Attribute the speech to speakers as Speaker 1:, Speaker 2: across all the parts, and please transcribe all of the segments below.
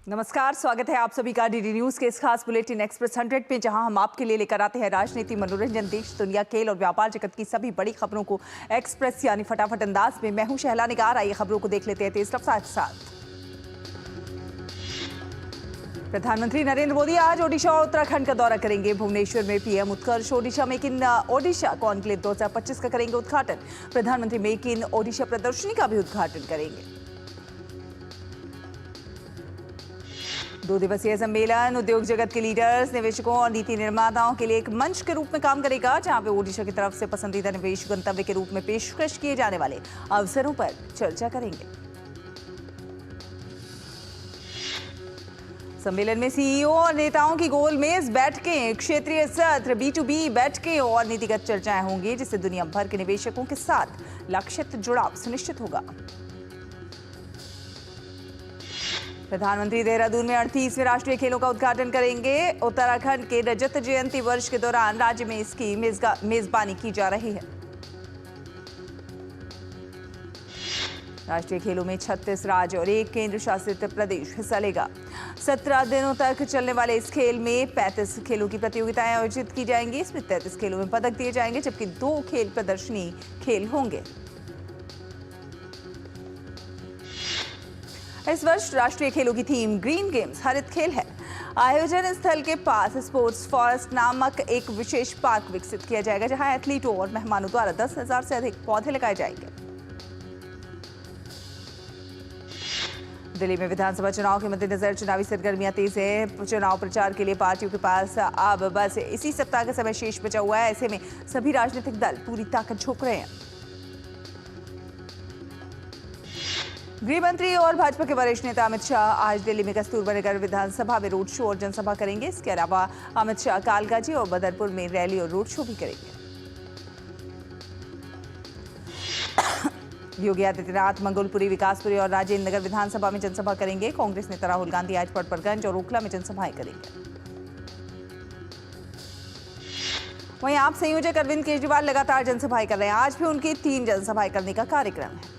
Speaker 1: नमस्कार, स्वागत है आप सभी का डीडी न्यूज के इस खास बुलेटिन एक्सप्रेस 100 में, जहां हम आपके लिए लेकर आते हैं राजनीति, मनोरंजन, देश दुनिया, खेल और व्यापार जगत की सभी बड़ी खबरों को एक्सप्रेस यानी फटाफट अंदाज में। मैं हूं शहला निगार। आइए खबरों को देख लेते हैं तेज रफ्तार के साथ। प्रधानमंत्री नरेंद्र मोदी आज ओडिशा और उत्तराखंड का दौरा करेंगे। भुवनेश्वर में PM Utkarsh Odisha make in Odisha conclave 2025 का करेंगे उद्घाटन। प्रधानमंत्री मेक इन ओडिशा प्रदर्शनी का भी उद्घाटन करेंगे। 2 दिवसीय सम्मेलन उद्योग जगत के लीडर्स, निवेशकों और नीति निर्माताओं के लिए एक मंच के रूप में काम करेगा, जहां पे ओडिशा की तरफ से पसंदीदा निवेश गंतव्य के रूप में पेशकश किए जाने वाले अवसरों पर चर्चा करेंगे। सम्मेलन में सीईओ और नेताओं की गोलमेज बैठकें, क्षेत्रीय सत्र, B2B बैठकें और नीतिगत चर्चाएं होंगी, जिससे दुनिया भर के निवेशकों के साथ लक्षित जुड़ाव सुनिश्चित होगा। प्रधानमंत्री देहरादून में 38वें राष्ट्रीय खेलों का उद्घाटन करेंगे। उत्तराखंड के रजत जयंती वर्ष के दौरान राज्य में इसकी मेजबानी की जा रही है। राष्ट्रीय खेलों में 36 राज्य और 1 केंद्र शासित प्रदेश हिस्सा लेगा। 17 दिनों तक चलने वाले इस खेल में 35 खेलों की प्रतियोगिताएं आयोजित की जाएंगी। इसमें 33 खेलों में पदक दिए जाएंगे, जबकि 2 खेल प्रदर्शनी खेल होंगे। इस वर्ष राष्ट्रीय खेलों की थीम ग्रीन गेम्स हरित खेल है। आयोजन स्थल के पास स्पोर्ट्स फॉरेस्ट नामक एक विशेष पार्क विकसित किया जाएगा, जहां एथलीटों और मेहमानों द्वारा 10,000 से अधिक पौधे लगाए जाएंगे। दिल्ली में विधानसभा चुनाव के मद्देनजर चुनावी सरगर्मियां तेज है। चुनाव प्रचार के लिए पार्टियों के पास अब बस इसी सप्ताह का समय शेष बचा हुआ है। ऐसे में सभी राजनीतिक दल पूरी ताकत झोंक रहे हैं। गृह मंत्री और भाजपा के वरिष्ठ नेता अमित शाह आज दिल्ली में कस्तूरबा नगर विधानसभा में रोड शो और जनसभा करेंगे। इसके अलावा अमित शाह कालकाजी और बदरपुर में रैली और रोड शो भी करेंगे। योगी आदित्यनाथ मंगोलपुरी, विकासपुरी और राजेंद्र नगर विधानसभा में जनसभा करेंगे। कांग्रेस नेता राहुल गांधी आज पटपरगंज और ओखला में जनसभाएं करेंगे। वहीं आप संयोजक अरविंद केजरीवाल लगातार जनसभाएं कर रहे हैं। आज भी उनकी 3 जनसभाएं करने का कार्यक्रम है।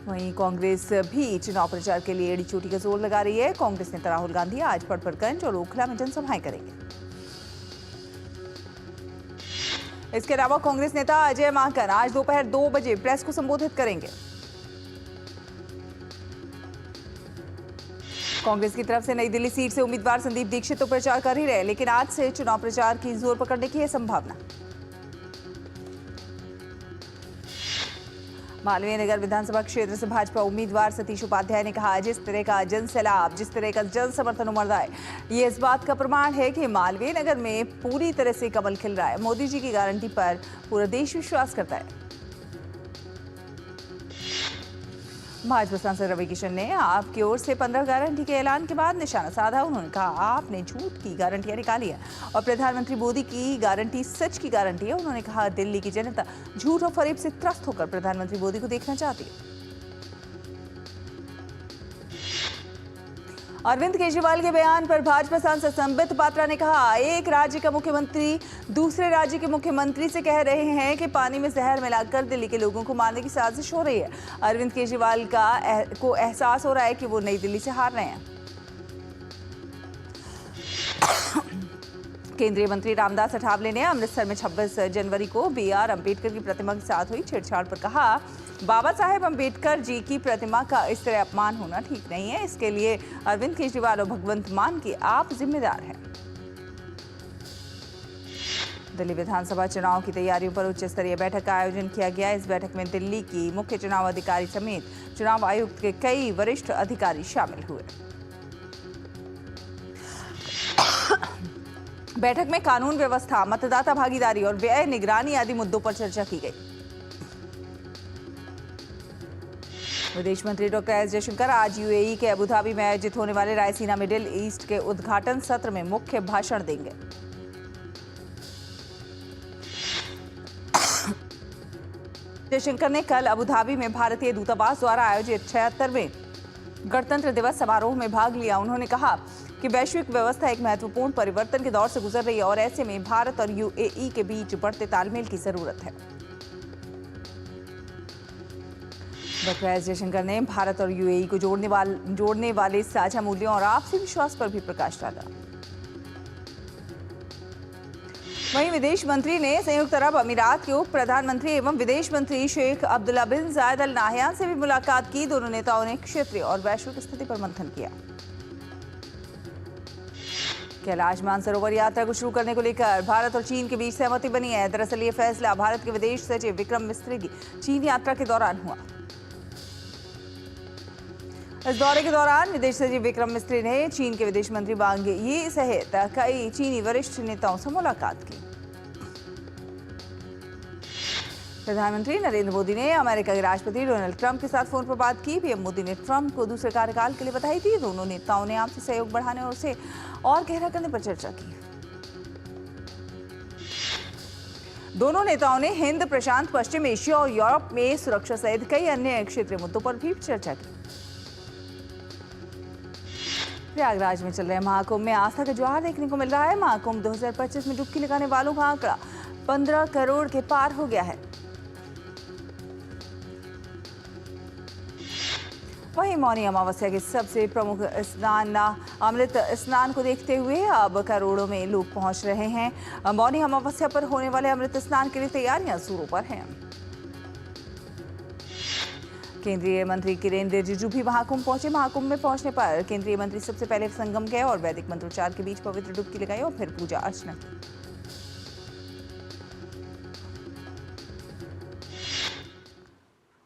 Speaker 1: वहीं कांग्रेस भी चुनाव प्रचार के लिए एड़ी चोटी का जोर लगा रही है। कांग्रेस नेता राहुल गांधी आज पटपरगंज और ओखला में जनसभाएं करेंगे। इसके अलावा कांग्रेस नेता अजय माकन आज दोपहर 2 बजे प्रेस को संबोधित करेंगे। कांग्रेस की तरफ से नई दिल्ली सीट से उम्मीदवार संदीप दीक्षित तो प्रचार कर ही रहे, लेकिन आज से चुनाव प्रचार की जोर पकड़ने की है संभावना। मालवीय नगर विधानसभा क्षेत्र से भाजपा उम्मीदवार सतीश उपाध्याय ने कहा, जिस तरह का जनसैलाब, जिस तरह का जन समर्थन उमड़ रहा है, ये इस बात का प्रमाण है कि मालवीय नगर में पूरी तरह से कमल खिल रहा है। मोदी जी की गारंटी पर पूरा देश विश्वास करता है। भाजपा सांसद रवि किशन ने आपकी ओर से 15 गारंटी के ऐलान के बाद निशाना साधा। उन्होंने कहा, आपने झूठ की गारंटियां निकाली है और प्रधानमंत्री मोदी की गारंटी सच की गारंटी है। उन्होंने कहा, दिल्ली की जनता झूठ और फरेब से त्रस्त होकर प्रधानमंत्री मोदी को देखना चाहती है। अरविंद केजरीवाल के बयान पर भाजपा सांसद संबित पात्रा ने कहा, एक राज्य का मुख्यमंत्री दूसरे राज्य के मुख्यमंत्री से कह रहे हैं कि पानी में जहर मिलाकर दिल्ली के लोगों को मारने की साजिश हो रही है। अरविंद केजरीवाल को एहसास हो रहा है कि वो नई दिल्ली से हार रहे हैं। केंद्रीय मंत्री रामदास अठावले ने अमृतसर में 26 जनवरी को BR अम्बेडकर की प्रतिमा के साथ हुई छेड़छाड़ पर कहा, बाबा साहेब अम्बेडकर जी की प्रतिमा का इस तरह अपमान होना ठीक नहीं है। इसके लिए अरविंद केजरीवाल और भगवंत मान के आप जिम्मेदार हैं। दिल्ली विधानसभा चुनाव की तैयारियों पर उच्च स्तरीय बैठक का आयोजन किया गया। इस बैठक में दिल्ली की मुख्य चुनाव अधिकारी समेत चुनाव आयुक्त के कई वरिष्ठ अधिकारी शामिल हुए। बैठक में कानून व्यवस्था, मतदाता भागीदारी और व्यय निगरानी आदि मुद्दों पर चर्चा की गई। विदेश मंत्री डॉक्टर एस जयशंकर आज UAE के अबुधाबी में आयोजित होने वाले रायसीना मिडिल ईस्ट के उद्घाटन सत्र में मुख्य भाषण देंगे। जयशंकर ने कल अबुधाबी में भारतीय दूतावास द्वारा आयोजित 76वें गणतंत्र दिवस समारोह में भाग लिया। उन्होंने कहा कि वैश्विक व्यवस्था एक महत्वपूर्ण परिवर्तन के दौर से गुजर रही है और ऐसे में भारत और UAE के बीच बढ़ते तालमेल की जरूरत है। डॉक्टर एस जयशंकर ने भारत और यूएई को जोड़ने वाले साझा मूल्यों और आपसी विश्वास पर भी प्रकाश डाला। वहीं विदेश मंत्री ने संयुक्त अरब अमीरात के उप प्रधानमंत्री एवं विदेश मंत्री शेख अब्दुल्ला बिन जायद अल नाहयान से भी मुलाकात की। दोनों नेताओं ने क्षेत्रीय और वैश्विक स्थिति पर मंथन किया। कैलाश मानसरोवर यात्रा को शुरू करने को लेकर भारत और चीन के बीच सहमति बनी है। दरअसल ये फैसला भारत के विदेश सचिव विक्रम मिस्री की चीन यात्रा के दौरान हुआ। इस दौरे के दौरान विदेश सचिव विक्रम मिस्री ने चीन के विदेश मंत्री वांग यी सहित कई चीनी वरिष्ठ नेताओं से मुलाकात की। प्रधानमंत्री नरेंद्र मोदी ने अमेरिका के राष्ट्रपति डोनाल्ड ट्रंप के साथ फोन पर बात की। पीएम मोदी ने ट्रंप को दूसरे कार्यकाल के लिए बधाई दी। दोनों नेताओं ने आपसी सहयोग बढ़ाने और उसे और गहरा करने पर चर्चा की। दोनों नेताओं ने हिंद प्रशांत, पश्चिम एशिया और यूरोप में सुरक्षा सहित कई अन्य क्षेत्रीय मुद्दों पर भी चर्चा की। प्रयागराज में चल रहे महाकुंभ में आस्था का ज्वार देखने को मिल रहा है। महाकुंभ 2025 में डुबकी लगाने वालों का आंकड़ा 15 करोड़ के पार हो गया है। वहीं मौनी अमावस्या के सबसे प्रमुख स्नान अमृत स्नान को देखते हुए अब करोड़ों में लोग पहुंच रहे हैं। मौनी अमावस्या पर होने वाले अमृत स्नान के लिए तैयारियां जोरों पर हैं। केंद्रीय मंत्री किरेन रिजिजू भी महाकुंभ पहुंचे। महाकुंभ में पहुंचने पर केंद्रीय मंत्री सबसे पहले संगम गए और वैदिक मंत्रोच्चार के बीच पवित्र डुबकी लगाई और फिर पूजा अर्चना की।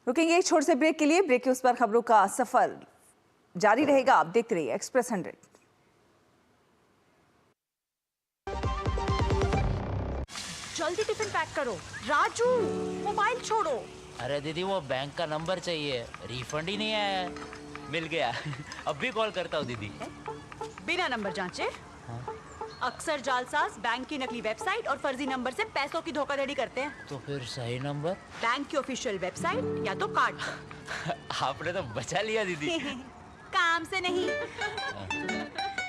Speaker 1: रुकेंगे एक छोटे से ब्रेक के लिए। ब्रेक के उस पर खबरों का सफर जारी रहेगा। आप देखते रहिए एक्सप्रेस 100।
Speaker 2: जल्दी टिफिन पैक करो। राजू मोबाइल छोड़ो।
Speaker 3: अरे दीदी वो बैंक का नंबर चाहिए, रिफंड ही नहीं आया है। मिल गया। अब भी कॉल करता हूँ दीदी।
Speaker 2: बिना नंबर जांचे?
Speaker 3: हाँ?
Speaker 2: अक्सर जालसाज बैंक की नकली वेबसाइट और फर्जी नंबर से पैसों की धोखाधड़ी करते हैं।
Speaker 3: तो फिर सही नंबर?
Speaker 2: बैंक की ऑफिशियल वेबसाइट या तो कार्ड पर।
Speaker 3: आपने तो बचा लिया दीदी।
Speaker 2: काम से नहीं।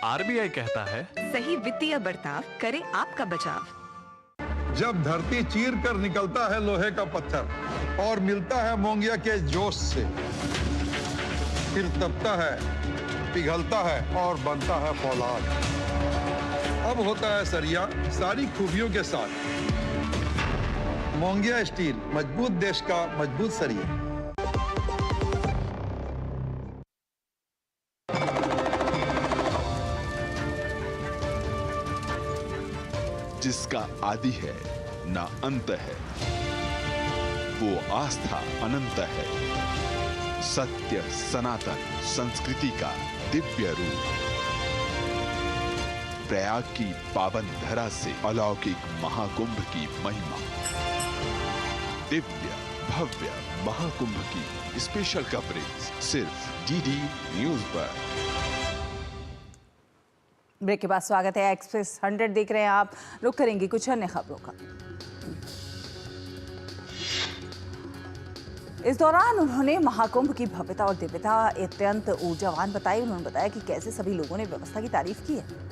Speaker 4: आरबीआई कहता है
Speaker 5: सही वित्तीय बर्ताव करे आपका बचाव।
Speaker 6: जब धरती चीर कर निकलता है लोहे का पत्थर और मिलता है मोंगिया के जोश से, फिर तपता है, पिघलता है और बनता है फौलाद। अब होता है सरिया सारी खूबियों के साथ। मोंगिया स्टील, मजबूत देश का मजबूत सरिया।
Speaker 7: जिसका आदि है ना अंत है, वो आस्था अनंत है। सत्य सनातन संस्कृति का दिव्य रूप, प्रयाग की पावन धरा से अलौकिक महाकुंभ की महिमा। दिव्य भव्य महाकुंभ की स्पेशल कवरेज सिर्फ डीडी न्यूज पर।
Speaker 1: ब्रेक के बाद स्वागत है। एक्सप्रेस 100 देख रहे हैं आप। रुक करेंगे कुछ अन्य खबरों का। इस दौरान उन्होंने महाकुंभ की भव्यता और दिव्यता अत्यंत ऊर्जावान बताई। उन्होंने बताया कि कैसे सभी लोगों ने व्यवस्था की तारीफ की है।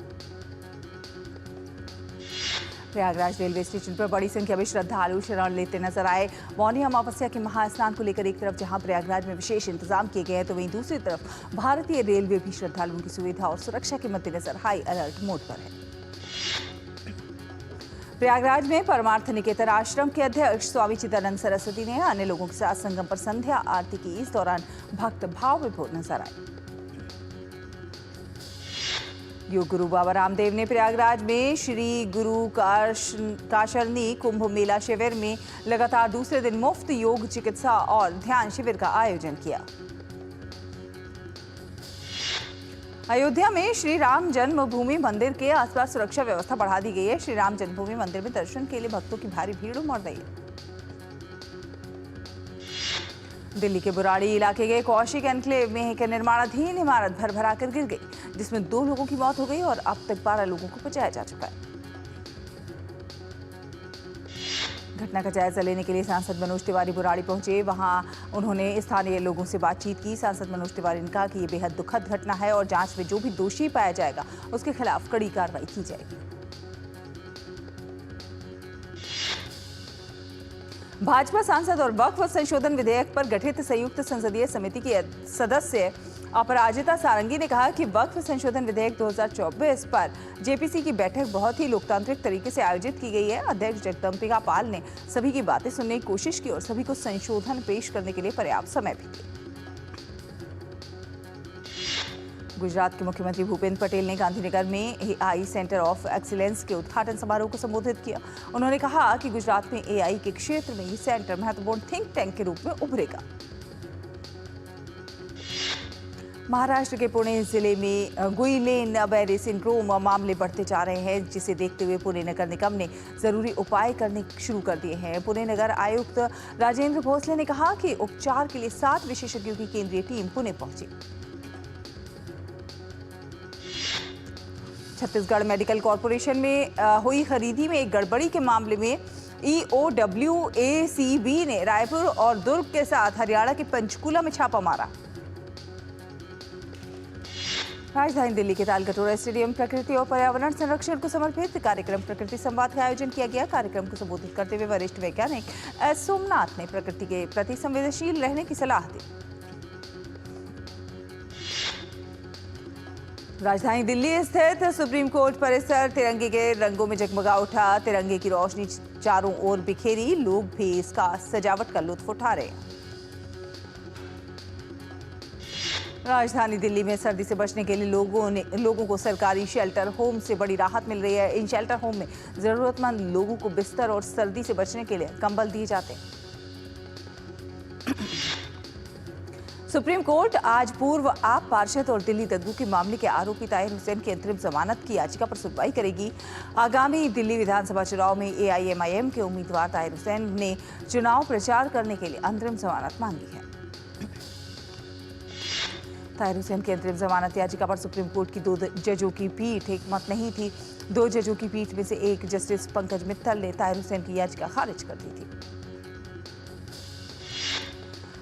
Speaker 1: प्रयागराज रेलवे स्टेशन पर बड़ी संख्या में श्रद्धालु शरण लेते नजर आए। मौनी अमावस्या के महास्नान को लेकर एक तरफ जहां प्रयागराज में विशेष इंतजाम किए गए हैं, तो वहीं दूसरी तरफ भारतीय रेलवे भी श्रद्धालुओं की सुविधा और सुरक्षा के मद्देनजर हाई अलर्ट मोड पर है। प्रयागराज में परमार्थ निकेतन आश्रम के अध्यक्ष स्वामी चिदानंद सरस्वती ने अन्य लोगों के साथ संगम पर संध्या आरती की। इस दौरान भक्त भाव विभोर नजर आए। योग गुरु बाबा रामदेव ने प्रयागराज में श्री गुरु काशरणी कुंभ मेला शिविर में लगातार दूसरे दिन मुफ्त योग चिकित्सा और ध्यान शिविर का आयोजन किया। अयोध्या में श्री राम जन्मभूमि मंदिर के आसपास सुरक्षा व्यवस्था बढ़ा दी गई है। श्री राम जन्मभूमि मंदिर में दर्शन के लिए भक्तों की भारी भीड़ उमड़ रही है। दिल्ली के बुराड़ी इलाके के कौशिक एनक्लेव में एक निर्माणाधीन इमारत भरभरा कर गिर गई, जिसमें 2 लोगों की मौत हो गई और अब तक 12 लोगों को बचाया जा चुका है। घटना का जायजा लेने के लिए सांसद मनोज तिवारी बुराड़ी पहुंचे। वहां उन्होंने स्थानीय लोगों से बातचीत की। सांसद मनोज तिवारी ने कहा कि ये बेहद दुखद घटना है और जांच में जो भी दोषी पाया जाएगा उसके खिलाफ कड़ी कार्रवाई की जाएगी। भाजपा सांसद और वक्फ संशोधन विधेयक पर गठित संयुक्त संसदीय समिति की सदस्य अपराजिता सारंगी ने कहा कि वक्फ संशोधन विधेयक 2024 पर जेपीसी की बैठक बहुत ही लोकतांत्रिक तरीके से आयोजित की गई है। अध्यक्ष जगदम्बिका पाल ने सभी की बातें सुनने की कोशिश की और सभी को संशोधन पेश करने के लिए पर्याप्त समय भी दिया। गुजरात के मुख्यमंत्री भूपेंद्र पटेल ने गांधीनगर में एआई सेंटर ऑफ एक्सीलेंस के उद्घाटन समारोह को संबोधित किया। उन्होंने कहा कि गुजरात में एआई के क्षेत्र में ये सेंटर महत्वपूर्ण थिंक टैंक के रूप में उभरेगा। महाराष्ट्र के पुणे जिले में गुइलेन-बेरे सिंड्रोम मामले बढ़ते जा रहे हैं, जिसे देखते हुए पुणे नगर निगम ने जरूरी उपाय करने शुरू कर दिए हैं। पुणे नगर आयुक्त राजेंद्र भोसले ने कहा कि उपचार के लिए 7 विशेषज्ञों की केंद्रीय टीम पुणे पहुंची। छत्तीसगढ़ मेडिकल कॉरपोरेशन में हुई खरीदी में एक गड़बड़ी के मामले में EOWACB ने रायपुर और दुर्ग के साथ हरियाणा के पंचकुला में छापा मारा। राजधानी दिल्ली के तालकटोरा स्टेडियम प्रकृति और पर्यावरण संरक्षण को समर्पित कार्यक्रम प्रकृति संवाद का आयोजन किया गया। कार्यक्रम को संबोधित करते हुए वरिष्ठ वैज्ञानिक एस सोमनाथ ने प्रकृति के प्रति संवेदनशील रहने की सलाह दी। राजधानी दिल्ली स्थित सुप्रीम कोर्ट परिसर तिरंगे के रंगों में जगमगा उठा। तिरंगे की रोशनी चारों ओर बिखेरी, लोग भी इसका सजावट का लुत्फ उठा रहे हैं। राजधानी दिल्ली में सर्दी से बचने के लिए लोगों को सरकारी शेल्टर होम से बड़ी राहत मिल रही है। इन शेल्टर होम में जरूरतमंद लोगों को बिस्तर और सर्दी से बचने के लिए कंबल दिए जाते हैं। सुप्रीम कोर्ट आज पूर्व आप पार्षद और दिल्ली दंगों के मामले के आरोपी ताहिर हुसैन की अंतरिम जमानत की याचिका पर सुनवाई करेगी। आगामी दिल्ली विधानसभा चुनाव में AIMIM के उम्मीदवार ताहिर हुसैन ने चुनाव प्रचार करने के लिए अंतरिम जमानत मांगी है। ताहिर हुसैन की अंतरिम जमानत याचिका पर सुप्रीम कोर्ट की 2 जजों की पीठ एकमत नहीं थी। 2 जजों की पीठ में से एक जस्टिस पंकज मित्तल ने ताहिर हुसैन की याचिका खारिज कर दी थी।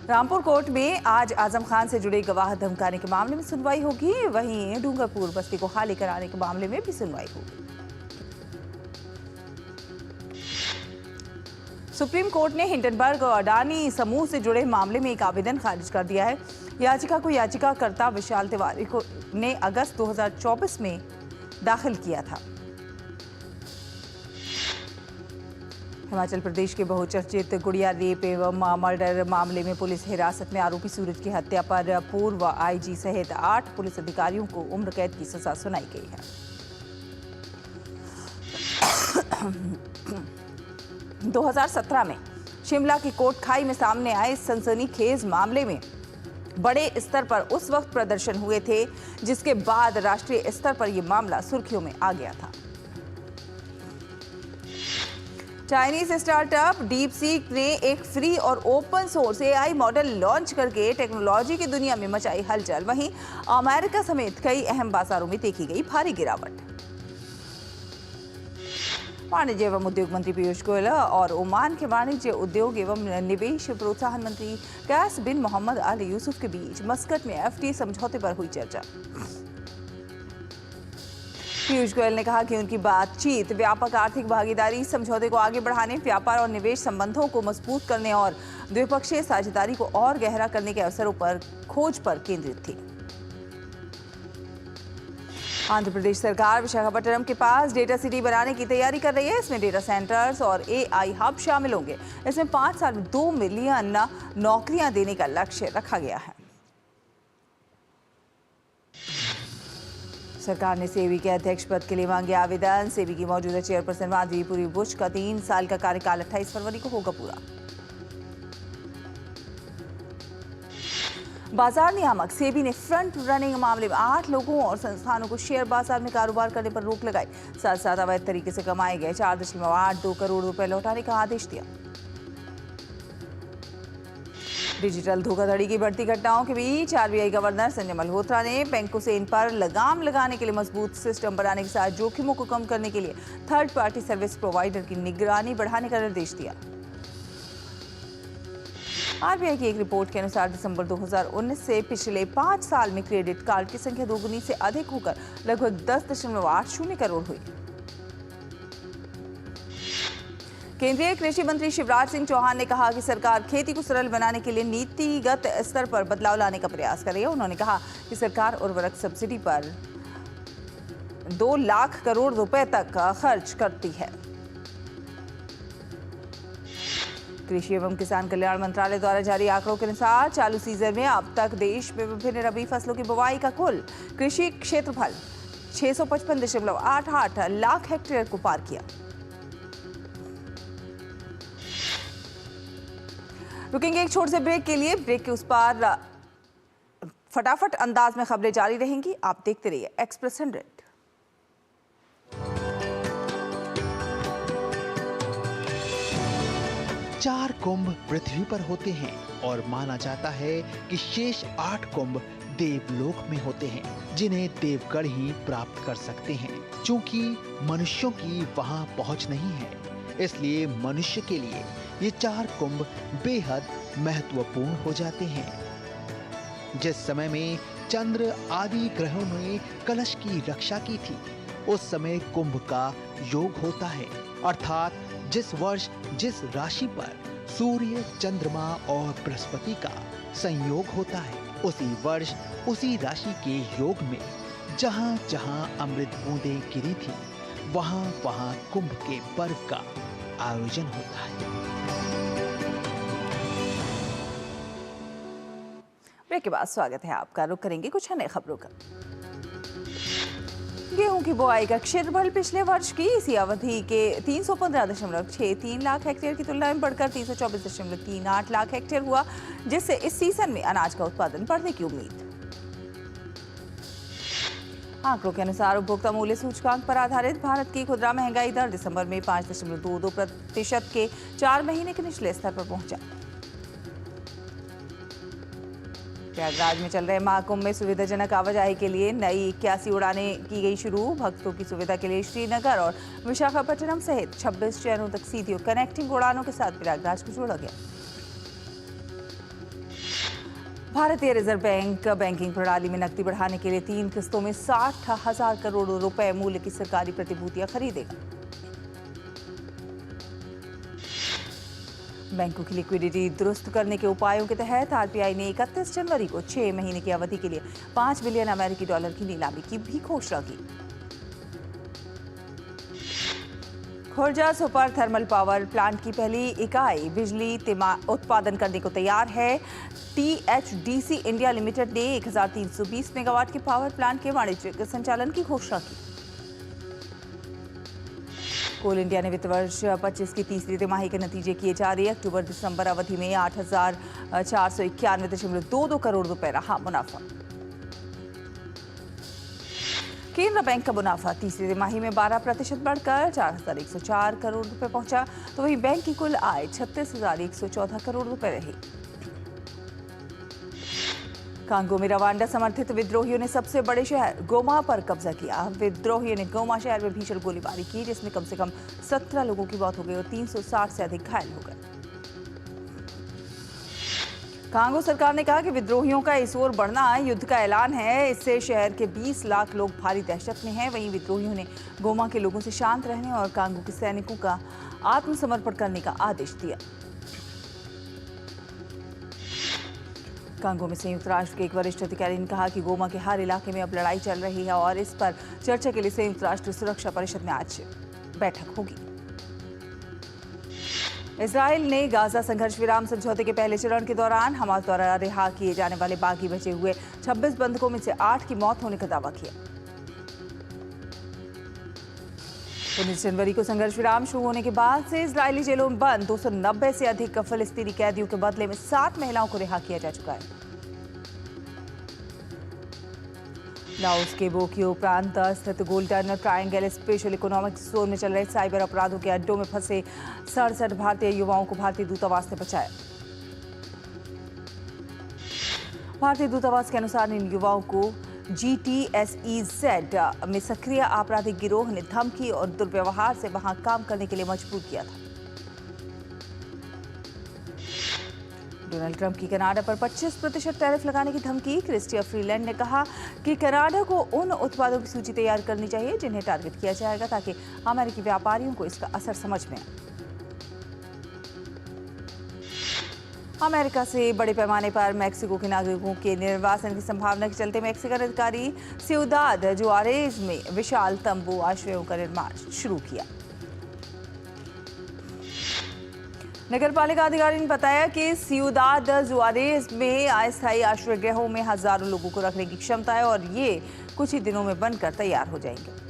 Speaker 1: रामपुर कोर्ट में आज आजम खान से जुड़े गवाह धमकाने के मामले में सुनवाई होगी। वहीं डूंगरपुर बस्ती को खाली कराने के मामले में भी सुनवाई होगी। सुप्रीम कोर्ट ने हिंडनबर्ग और अडानी समूह से जुड़े मामले में एक आवेदन खारिज कर दिया है। याचिका को याचिकाकर्ता विशाल तिवारी ने अगस्त 2024 में दाखिल किया था। हिमाचल प्रदेश के बहुचर्चित गुड़िया रेप एवं मर्डर मामले में पुलिस हिरासत में आरोपी सूरज की हत्या पर पूर्व IG सहित 8 पुलिस अधिकारियों को उम्र कैद की सजा सुनाई गई है। 2017 में शिमला की कोटखाई में सामने आए सनसनीखेज मामले में बड़े स्तर पर उस वक्त प्रदर्शन हुए थे, जिसके बाद राष्ट्रीय स्तर पर यह मामला सुर्खियों में आ गया था। चाइनीज स्टार्टअप डीपसीक ने एक फ्री और open source AI model launch करके टेक्नोलॉजी की दुनिया में मचाई हलचल। वहीं अमेरिका समेत कई अहम बाजारों में देखी गई भारी गिरावट। वाणिज्य एवं उद्योग मंत्री पीयूष गोयल और ओमान के वाणिज्य उद्योग एवं निवेश प्रोत्साहन मंत्री कैस बिन मोहम्मद अल यूसुफ के बीच मस्कट में FTA समझौते पर हुई चर्चा। पीयूष गोयल ने कहा कि उनकी बातचीत व्यापक आर्थिक भागीदारी समझौते को आगे बढ़ाने, व्यापार और निवेश संबंधों को मजबूत करने और द्विपक्षीय साझेदारी को और गहरा करने के अवसरों पर खोज पर केंद्रित थी। आंध्र प्रदेश सरकार विशाखापट्टनम के पास डेटा सिटी बनाने की तैयारी कर रही है। इसमें डेटा सेंटर्स और AI हब शामिल होंगे। इसमें 5 साल में 2 मिलियन नौकरियां देने का लक्ष्य रखा गया है। सरकार ने सेबी के अध्यक्ष पद के लिए मांगे आवेदन। सेबी की मौजूदा चेयरपर्सन माधवी पुरी बुश का 3 साल का कार्यकाल 28 फरवरी को होगा पूरा। बाजार नियामक सेबी ने फ्रंट रनिंग मामले में 8 लोगों और संस्थानों को शेयर बाजार में कारोबार करने पर रोक लगाई। साथ साथ अवैध तरीके से कमाए गए 4.82 करोड़ रुपए लौटाने का आदेश दिया। डिजिटल धोखाधड़ी की बढ़ती घटनाओं के बीच RBI गवर्नर संजय मल्होत्रा ने बैंकों से इन पर लगाम लगाने के लिए मजबूत सिस्टम बनाने के साथ जोखिमों को कम करने के लिए थर्ड पार्टी सर्विस प्रोवाइडर की निगरानी बढ़ाने का निर्देश दिया। RBI की एक रिपोर्ट के अनुसार दिसंबर 2019 से पिछले 5 साल में क्रेडिट कार्ड की संख्या दोगुनी से अधिक होकर लगभग 10.80 करोड़ हुई। केंद्रीय कृषि मंत्री शिवराज सिंह चौहान ने कहा कि सरकार खेती को सरल बनाने के लिए नीतिगत स्तर पर बदलाव लाने का प्रयास कर रही है। उन्होंने कहा कि सरकार उर्वरक सब्सिडी पर 2 लाख करोड़ रुपए तक खर्च करती है। कृषि एवं किसान कल्याण मंत्रालय द्वारा जारी आंकड़ों के अनुसार चालू सीजन में अब तक देश में विभिन्न रबी फसलों की बुवाई का कुल कृषि क्षेत्रफल 655.88 लाख हेक्टेयर को पार किया। रुकेंगे एक छोटे से ब्रेक के लिए। ब्रेक के उस पार फटाफट अंदाज में खबरें जारी रहेंगी। आप देखते रहिए एक्सप्रेस 100।
Speaker 4: चार कुंभ पृथ्वी पर होते हैं और माना जाता है कि शेष 8 कुंभ देवलोक में होते हैं, जिन्हें देवगण ही प्राप्त कर सकते हैं। क्योंकि मनुष्यों की वहां पहुंच नहीं है, इसलिए मनुष्य के लिए ये 4 कुंभ बेहद महत्वपूर्ण हो जाते हैं। जिस समय में चंद्र आदि ग्रहों ने कलश की रक्षा की थी, उस समय कुंभ का योग होता है। अर्थात जिस वर्ष जिस राशि पर सूर्य, चंद्रमा और बृहस्पति का संयोग होता है, उसी वर्ष उसी राशि के योग में जहां जहां अमृत बूंदें गिरी थी, वहां वहां कुंभ के पर्व का आयोजन होता है।
Speaker 1: ब्रेक के बाद स्वागत है आपका। रुक करेंगे कुछ अन्य खबरों का। गेहूं की बुआई का क्षेत्रफल पिछले वर्ष की इसी अवधि के 315.63 लाख हेक्टेयर की तुलना में बढ़कर 324.38 लाख हेक्टेयर हुआ, जिससे इस सीजन में अनाज का उत्पादन बढ़ने की उम्मीद। आंकड़ों के अनुसार उपभोक्ता मूल्य सूचकांक पर आधारित भारत की खुदरा महंगाई दर दिसंबर में 5.22% के 4 महीने के निचले स्तर पर पहुंचा। प्रयागराज में चल रहे महाकुंभ में सुविधाजनक आवाजाही के लिए नई 81 उड़ानें की गई शुरू। भक्तों की सुविधा के लिए श्रीनगर और विशाखापट्टनम सहित 26 शहरों तक सीधी और कनेक्टिंग उड़ानों के साथ प्रयागराज को जोड़ा गया। भारतीय रिजर्व बैंक बैंकिंग प्रणाली में नकदी बढ़ाने के लिए 3 किस्तों में 60,000 करोड़ रुपए मूल्य की सरकारी प्रतिभूतियां खरीदेगा। बैंकों की लिक्विडिटी दुरुस्त करने के उपायों के तहत आरबीआई ने 31 जनवरी को 6 महीने की अवधि के लिए $5 बिलियन अमेरिकी डॉलर की नीलामी की भी घोषणा की। Khurja super thermal power plant की पहली इकाई बिजली उत्पादन करने को तैयार है। THDC इंडिया लिमिटेड ने 1320 मेगावाट के पावर प्लांट के वाणिज्यिक संचालन की घोषणा की। कोल इंडिया ने वित्त वर्ष 25 की तीसरी तिमाही के नतीजे किए जारी। अक्टूबर-दिसंबर अवधि में 8,491.22 करोड़ रुपए रहा मुनाफा। केनरा बैंक का मुनाफा तीसरी तिमाही में 12% बढ़कर 4,104 करोड़ रुपए पहुंचा, तो वहीं बैंक की कुल आय 36,114 करोड़ रुपए रही। कांगो में रवांडा समर्थित विद्रोहियों ने सबसे बड़े शहर गोमा पर कब्जा किया। विद्रोहियों ने गोमा शहर में भीषण गोलीबारी की, जिसमें कम से कम 17 लोगों की मौत हो गई और 360 से अधिक घायल हो गए। कांगो सरकार ने कहा कि विद्रोहियों का इस ओर बढ़ना युद्ध का ऐलान है। इससे शहर के 20 लाख लोग भारी दहशत में हैं। वहीं विद्रोहियों ने गोमा के लोगों से शांत रहने और कांगो के सैनिकों का आत्मसमर्पण करने का आदेश दिया। कांगो में संयुक्त राष्ट्र के एक वरिष्ठ अधिकारी ने कहा कि गोमा के हर इलाके में अब लड़ाई चल रही है और इस पर चर्चा के लिए संयुक्त राष्ट्र सुरक्षा परिषद में आज बैठक होगी। इजराइल ने गाजा संघर्ष विराम समझौते के पहले चरण के दौरान हमास द्वारा रिहा किए जाने वाले बाकी बचे हुए 26 बंधकों में से 8 की मौत होने का दावा किया। 19 जनवरी को संघर्ष विराम शुरू होने के बाद से इजरायली जेलों में बंद 290 से अधिक फिलिस्तीनी कैदियों के बदले में 7 महिलाओं को रिहा किया जा चुका है। लाओस के बोकियो प्रांत स्थित golden triangle special economic zone में चल रहे साइबर अपराधों के अड्डों में फंसे 67 भारतीय युवाओं को भारतीय दूतावास ने बचाया। भारतीय दूतावास के अनुसार इन युवाओं को GTSEZ में सक्रिय आपराधिक गिरोह ने धमकी और दुर्व्यवहार से वहां काम करने के लिए मजबूर किया था। डोनाल्ड ट्रंप की कनाडा पर 25% टैरिफ लगाने की धमकी। क्रिस्टिया फ्रीलैंड ने कहा कि कनाडा को उन उत्पादों की सूची तैयार करनी चाहिए जिन्हें टारगेट किया जाएगा, ताकि अमेरिकी व्यापारियों को इसका असर समझ में आए। अमेरिका से बड़े पैमाने पर मैक्सिको के नागरिकों के निर्वासन की संभावना के चलते मैक्सिकन अधिकारी सिउदाद जुआरेज में विशाल तंबू आश्रयों का निर्माण शुरू किया। नगरपालिका अधिकारी ने बताया कि सिउदाद जुआरेज में अस्थायी आश्रय गृहों में हजारों लोगों को रखने की क्षमता है और ये कुछ ही दिनों में बनकर तैयार हो जाएंगे।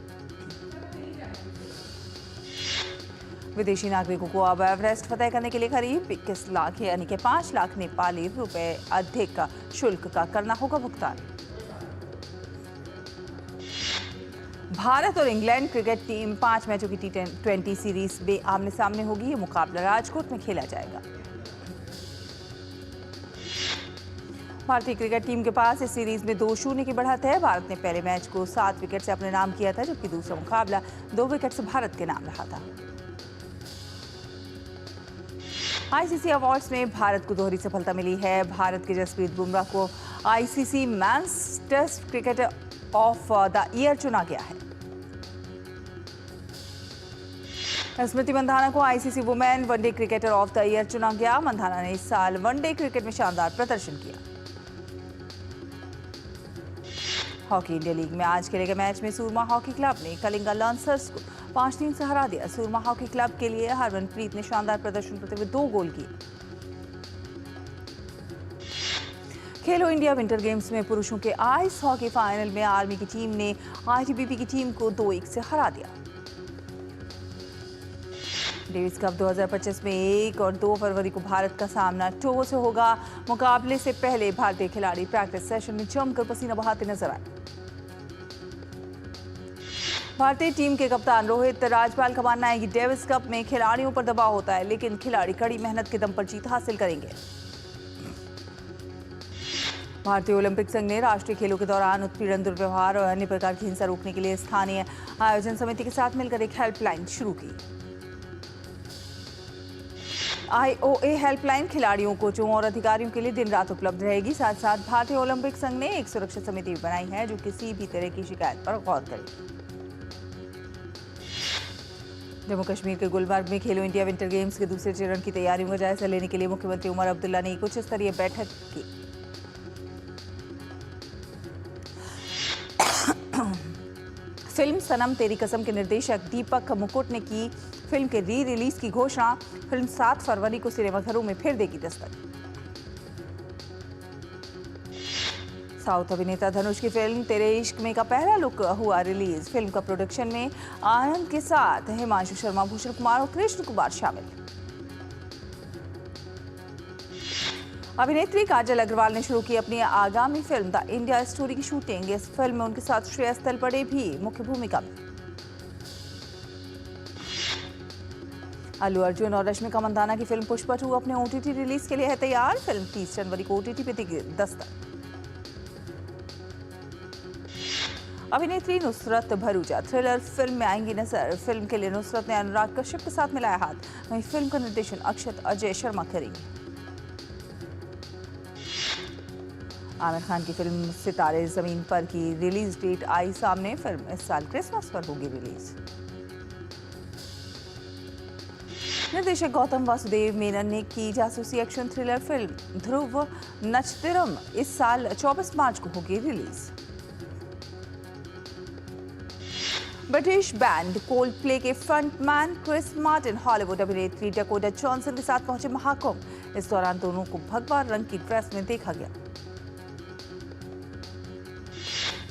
Speaker 1: विदेशी नागरिकों को अब एवरेस्ट फतह करने के लिए करीब 21 लाख यानी कि 5 लाख नेपाली रुपए अधिक शुल्क का करना होगा भुगतान। भारत और इंग्लैंड क्रिकेट टीम 5 मैचों की T20 सीरीज में आमने सामने होगी। ये मुकाबला राजकोट में खेला जाएगा। भारतीय क्रिकेट टीम के पास इस सीरीज में 2-0 की बढ़त है। भारत ने पहले मैच को 7 विकेट से अपने नाम किया था, जबकि दूसरा मुकाबला 2 विकेट से भारत के नाम रहा था। आईसीसी अवार्ड्स में भारत को दोहरी सफलता मिली है। भारत के जसप्रीत बुमराह को ICC men's test cricketer of the year चुना गया है। स्मृति मंधाना को ICC women one day cricketer of the year चुना गया। मंधाना ने इस साल वनडे क्रिकेट में शानदार प्रदर्शन किया। हॉकी इंडिया लीग में आज खेले गए मैच में सूरमा हॉकी क्लब ने कलिंगा लांसर्स को 5-3 से हरा दिया। सूरमा हॉकी क्लब के लिए हरमनप्रीत ने शानदार प्रदर्शन करते हुए 2 गोल किए। खेलो इंडिया विंटर गेम्स में पुरुषों के आइस हॉकी फाइनल में आर्मी की टीम ने आईटीबीपी की टीम को 2-1 से हरा दिया। डेविस कप 2025 में 1 और 2 फरवरी को भारत का सामना टोगो से होगा। मुकाबले से पहले भारतीय खिलाड़ी प्रैक्टिस सेशन में जमकर पसीना बहाते नजर आए। भारतीय टीम के कप्तान रोहित राजपाल का मानना है कि डेविस कप में खिलाड़ियों पर दबाव होता है, लेकिन खिलाड़ी कड़ी मेहनत के दम पर जीत हासिल करेंगे। भारतीय ओलंपिक संघ ने राष्ट्रीय खेलों के दौरान उत्पीड़न, दुर्व्यवहार और अन्य प्रकार की हिंसा रोकने के लिए स्थानीय आयोजन समिति के साथ मिलकर एक हेल्पलाइन शुरू की। आईओए हेल्पलाइन खिलाड़ियों, कोचों और अधिकारियों के लिए दिन रात उपलब्ध रहेगी। साथ साथ भारतीय ओलंपिक संघ ने एक सुरक्षा समिति भी बनाई है जो किसी भी तरह की शिकायत पर गौर करे। जम्मू कश्मीर के गुलबर्ग में खेलो इंडिया विंटर गेम्स के दूसरे चरण की तैयारियों का जायजा लेने के लिए मुख्यमंत्री उमर अब्दुल्ला ने एक उच्च स्तरीय बैठक की। फिल्म सनम तेरी कसम के निर्देशक दीपक मुकुट ने की फिल्म के री रिलीज की घोषणा। फिल्म 7 फरवरी को सिनेमाघरों में फिर देगी दस्तक। साउथ अभिनेता धनुष की फिल्म तेरे इश्क में का पहला लुक हुआ रिलीज। फिल्म का प्रोडक्शन में आनंद के साथ हिमांशु शर्मा, भूषण कुमार और कृष्ण कुमार शामिल। अभिनेत्री काजल अग्रवाल ने शुरू की अपनी आगामी फिल्म द इंडिया स्टोरी की शूटिंग। इस फिल्म में उनके साथ श्रेयस तलपड़े भी मुख्य भूमिका में। अल्लू अर्जुन और रश्मिका मंदाना की फिल्म पुष्पा 2 अपने ओटीटी रिलीज के लिए है तैयार। फिल्म 30 जनवरी को ओटीटी पे देगी दस्तक। अभिनेत्री नुसरत भरूचा थ्रिलर फिल्म में आएंगी नजर। फिल्म के लिए नुसरत ने अनुराग कश्यप के साथ मिलाया हाथ। वहीं फिल्म का निर्देशन अक्षत अजय शर्मा करेंगे। आमिर खान की फिल्म सितारे जमीन पर की रिलीज डेट आई सामने। फिल्म इस साल क्रिसमस पर होगी रिलीज। निर्देशक गौतम वासुदेव मेनन ने की जासूसी एक्शन थ्रिलर फिल्म ध्रुव नक्षत्रम इस साल 24 मार्च को होगी रिलीज। ब्रिटिश बैंड कोल्डप्ले के फ्रंटमैन क्रिस मार्टिन हॉलीवुड अभिनेत्री डकोटा जॉनसन के साथ पहुंचे महाकुंभ। इस दौरान दोनों को भगवा रंग की ड्रेस में देखा गया।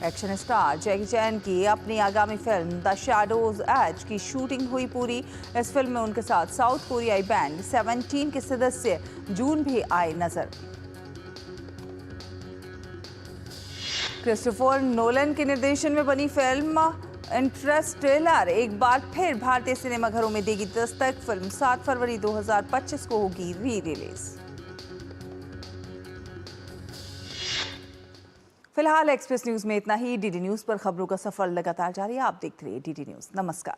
Speaker 1: एक्शन स्टार जैकी चैन की अपनी आगामी फिल्म द शैडोज एज की शूटिंग हुई पूरी। इस फिल्म में उनके साथ साउथ कोरियाई बैंड 17 के सदस्य जून भी आए नजर। क्रिस्टोफर नोलन के निर्देशन में बनी फिल्म इंटरस्टेलर एक बार फिर भारतीय सिनेमाघरों में देगी दस्तक। फिल्म 7 फरवरी 2025 को होगी री रिलीज। फिलहाल एक्सप्रेस न्यूज में इतना ही। डीडी न्यूज पर खबरों का सफर लगातार जारी है। आप देखते रहिए डीडी न्यूज। नमस्कार।